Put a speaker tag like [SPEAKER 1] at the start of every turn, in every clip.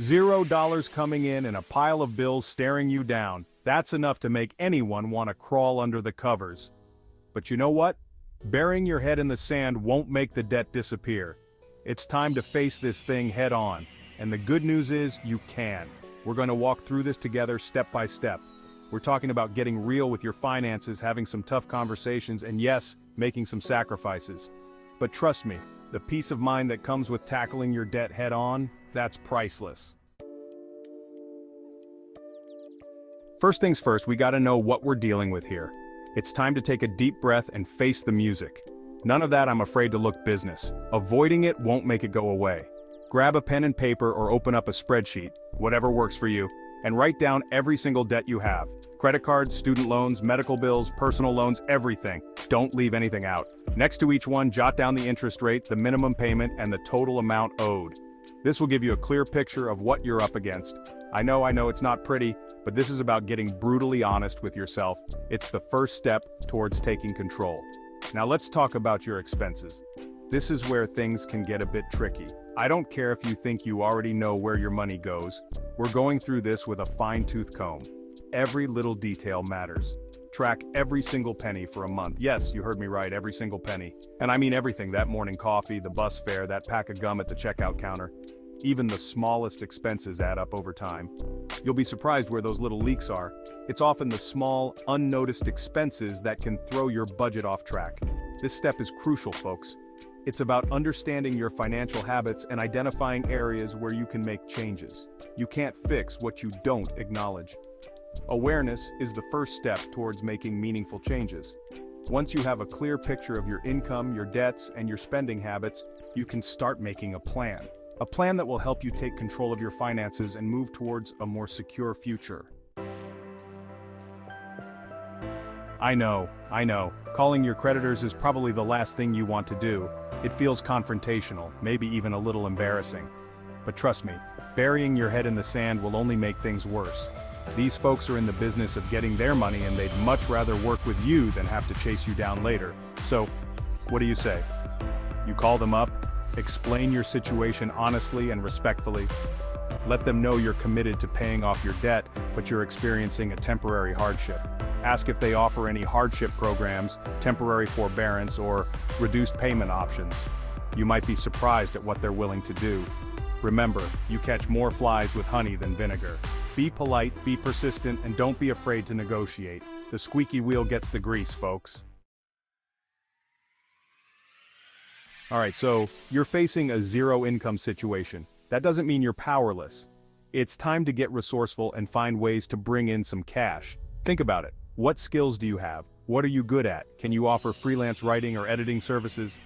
[SPEAKER 1] $0 coming in and a pile of bills staring you down. That's enough to make anyone want to crawl under the covers. But you know what? Burying your head in the sand won't make the debt disappear. It's time to face this thing head on. And the good news is, you can. We're going to walk through this together step by step. We're talking about getting real with your finances, having some tough conversations, and yes, making some sacrifices. But trust me, the peace of mind that comes with tackling your debt head on, that's priceless. First things first, we gotta know what we're dealing with here. It's time to take a deep breath and face the music. None of that I'm afraid to look business. Avoiding it won't make it go away. Grab a pen and paper or open up a spreadsheet, whatever works for you, and write down every single debt you have. Credit cards, student loans, medical bills, personal loans, everything. Don't leave anything out. Next to each one, jot down the interest rate, the minimum payment, and the total amount owed. This will give you a clear picture of what you're up against. I know it's not pretty, but this is about getting brutally honest with yourself. It's the first step towards taking control. Now let's talk about your expenses. This is where things can get a bit tricky. I don't care if you think you already know where your money goes. We're going through this with a fine-tooth comb. Every little detail matters. Track every single penny for a month. Yes, you heard me right, every single penny. And I mean everything, that morning coffee, the bus fare, that pack of gum at the checkout counter. Even the smallest expenses add up over time. You'll be surprised where those little leaks are. It's often the small, unnoticed expenses that can throw your budget off track. This step is crucial, folks. It's about understanding your financial habits and identifying areas where you can make changes. You can't fix what you don't acknowledge. Awareness is the first step towards making meaningful changes. Once you have a clear picture of your income, your debts, and your spending habits, you can start making a plan. A plan that will help you take control of your finances and move towards a more secure future. I know. Calling your creditors is probably the last thing you want to do. It feels confrontational, maybe even a little embarrassing. But trust me, burying your head in the sand will only make things worse. These folks are in the business of getting their money and they'd much rather work with you than have to chase you down later. So, what do you say? You call them up, explain your situation honestly and respectfully. Let them know you're committed to paying off your debt, but you're experiencing a temporary hardship. Ask if they offer any hardship programs, temporary forbearance, or reduced payment options. You might be surprised at what they're willing to do. Remember, you catch more flies with honey than vinegar. Be polite, be persistent, and don't be afraid to negotiate. The squeaky wheel gets the grease, folks. Alright, so you're facing a zero-income situation. That doesn't mean you're powerless. It's time to get resourceful and find ways to bring in some cash. Think about it. What skills do you have? What are you good at? Can you offer freelance writing or editing services?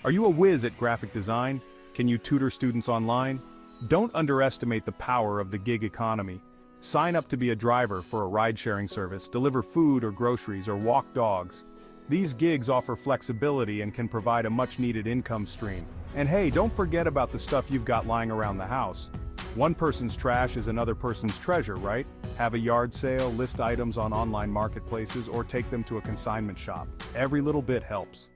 [SPEAKER 1] Are you a whiz at graphic design? Can you tutor students online? Don't underestimate the power of the gig economy. Sign up to be a driver for a ride-sharing service, deliver food or groceries, or walk dogs. These gigs offer flexibility and can provide a much-needed income stream. And hey, don't forget about the stuff you've got lying around the house. One person's trash is another person's treasure, right? Have a yard sale, list items on online marketplaces, or take them to a consignment shop. Every little bit helps.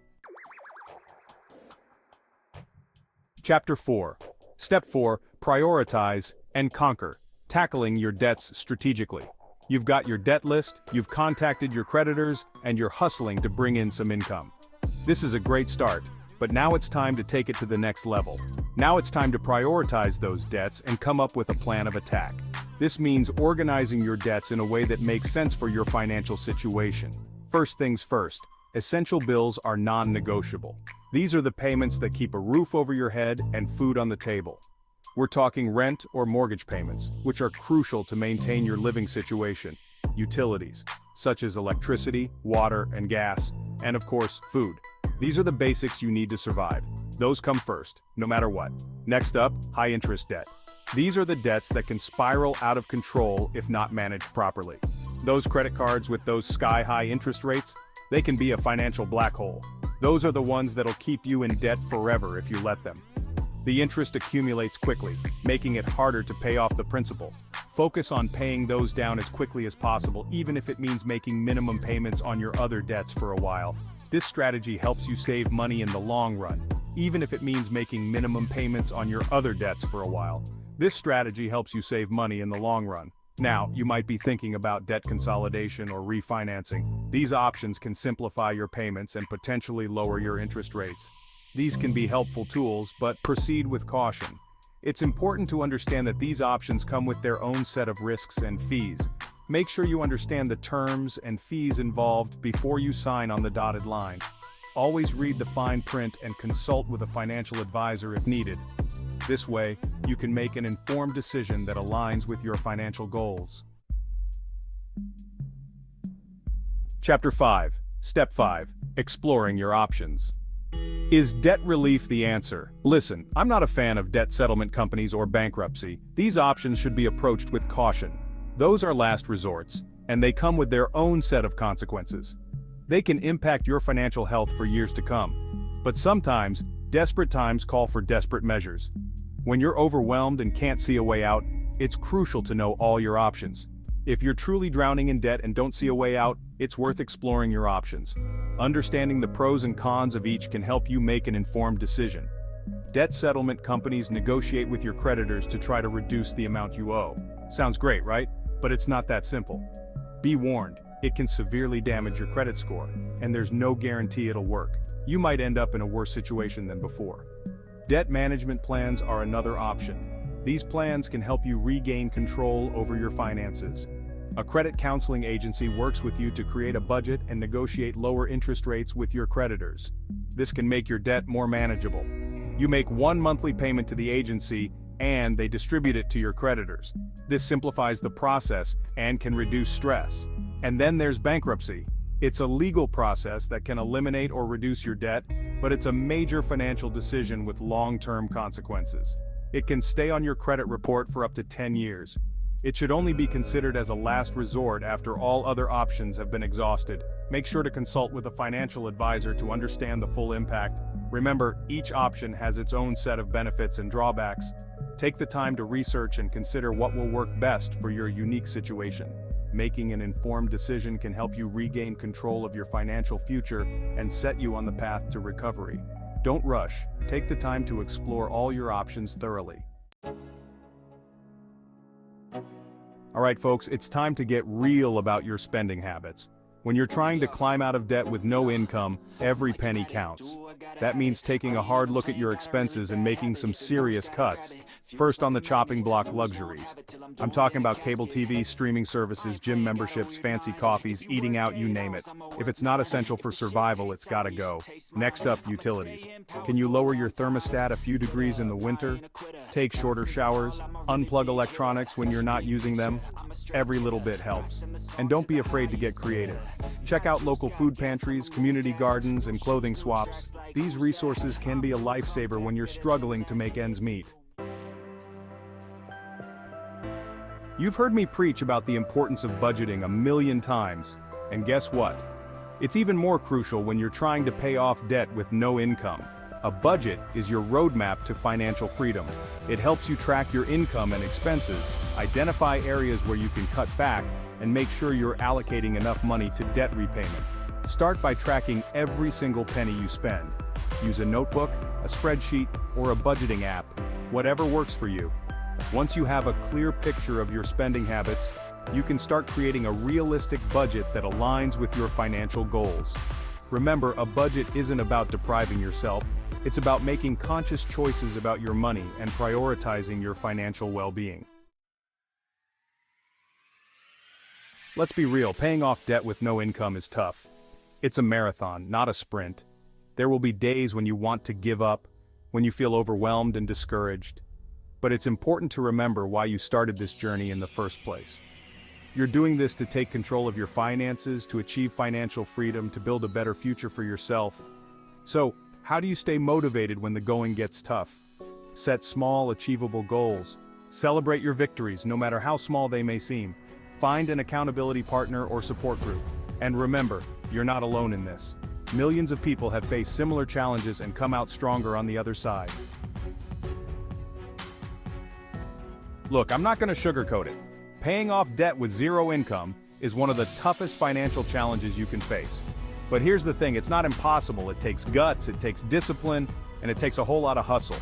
[SPEAKER 1] Chapter 4. Step 4. Prioritize and conquer. Tackling your debts strategically. You've got your debt list, you've contacted your creditors, and you're hustling to bring in some income. This is a great start, but now it's time to take it to the next level. Now it's time to prioritize those debts and come up with a plan of attack. This means organizing your debts in a way that makes sense for your financial situation. First things first, essential bills are non-negotiable. These are the payments that keep a roof over your head and food on the table. We're talking rent or mortgage payments, which are crucial to maintain your living situation. Utilities, such as electricity, water, and gas, and of course, food. These are the basics you need to survive. Those come first, no matter what. Next up, high-interest debt. These are the debts that can spiral out of control if not managed properly. Those credit cards with those sky-high interest rates, they can be a financial black hole. Those are the ones that'll keep you in debt forever if you let them. The interest accumulates quickly, making it harder to pay off the principal. Focus on paying those down as quickly as possible, even if it means making minimum payments on your other debts for a while. This strategy helps you save money in the long run, even if it means making minimum payments on your other debts for a while. This strategy helps you save money in the long run. Now, you might be thinking about debt consolidation or refinancing. These options can simplify your payments and potentially lower your interest rates. These can be helpful tools, but proceed with caution. It's important to understand that these options come with their own set of risks and fees. Make sure you understand the terms and fees involved before you sign on the dotted line. Always read the fine print and consult with a financial advisor if needed. This way, you can make an informed decision that aligns with your financial goals. Chapter 5. Step 5. Exploring your options. Is debt relief the answer? Listen, I'm not a fan of debt settlement companies or bankruptcy. These options should be approached with caution. Those are last resorts, and they come with their own set of consequences. They can impact your financial health for years to come. But sometimes, desperate times call for desperate measures. When you're overwhelmed and can't see a way out, it's crucial to know all your options. If you're truly drowning in debt and don't see a way out, it's worth exploring your options. Understanding the pros and cons of each can help you make an informed decision. Debt settlement companies negotiate with your creditors to try to reduce the amount you owe. Sounds great, right? But it's not that simple. Be warned, it can severely damage your credit score, and there's no guarantee it'll work. You might end up in a worse situation than before. Debt management plans are another option. These plans can help you regain control over your finances. A credit counseling agency works with you to create a budget and negotiate lower interest rates with your creditors. This can make your debt more manageable. You make one monthly payment to the agency, and they distribute it to your creditors. This simplifies the process and can reduce stress. And then there's bankruptcy. It's a legal process that can eliminate or reduce your debt, but it's a major financial decision with long-term consequences. It can stay on your credit report for up to 10 years. It should only be considered as a last resort after all other options have been exhausted. Make sure to consult with a financial advisor to understand the full impact. Remember, each option has its own set of benefits and drawbacks. Take the time to research and consider what will work best for your unique situation. Making an informed decision can help you regain control of your financial future and set you on the path to recovery. Don't rush. Take the time to explore all your options thoroughly. Alright folks, it's time to get real about your spending habits. When you're trying to climb out of debt with no income, every penny counts. That means taking a hard look at your expenses and making some serious cuts. First on the chopping block, luxuries. I'm talking about cable TV, streaming services, gym memberships, fancy coffees, eating out, you name it. If it's not essential for survival, it's gotta go. Next up, utilities. Can you lower your thermostat a few degrees in the winter? Take shorter showers, unplug electronics when you're not using them. Every little bit helps. And don't be afraid to get creative. Check out local food pantries, community gardens, and clothing swaps. These resources can be a lifesaver when you're struggling to make ends meet. You've heard me preach about the importance of budgeting a million times, and guess what? It's even more crucial when you're trying to pay off debt with no income. A budget is your roadmap to financial freedom. It helps you track your income and expenses, identify areas where you can cut back, and make sure you're allocating enough money to debt repayment. Start by tracking every single penny you spend. Use a notebook, a spreadsheet, or a budgeting app, whatever works for you. Once you have a clear picture of your spending habits, you can start creating a realistic budget that aligns with your financial goals. Remember, a budget isn't about depriving yourself, it's about making conscious choices about your money and prioritizing your financial well-being. Let's be real, paying off debt with no income is tough. It's a marathon, not a sprint. There will be days when you want to give up, when you feel overwhelmed and discouraged. But it's important to remember why you started this journey in the first place. You're doing this to take control of your finances, to achieve financial freedom, to build a better future for yourself. So, how do you stay motivated when the going gets tough? Set small, achievable goals. Celebrate your victories, no matter how small they may seem. Find an accountability partner or support group. And remember, you're not alone in this. Millions of people have faced similar challenges and come out stronger on the other side. Look, I'm not going to sugarcoat it. Paying off debt with zero income is one of the toughest financial challenges you can face. But here's the thing, it's not impossible. It takes guts, it takes discipline, and it takes a whole lot of hustle.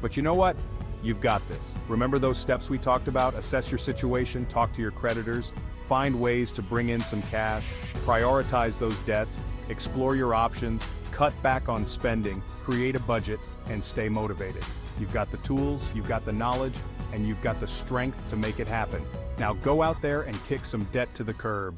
[SPEAKER 1] But you know what? You've got this. Remember those steps we talked about? Assess your situation, talk to your creditors, find ways to bring in some cash, prioritize those debts, explore your options, cut back on spending, create a budget, and stay motivated. You've got the tools, you've got the knowledge, and you've got the strength to make it happen. Now go out there and kick some debt to the curb.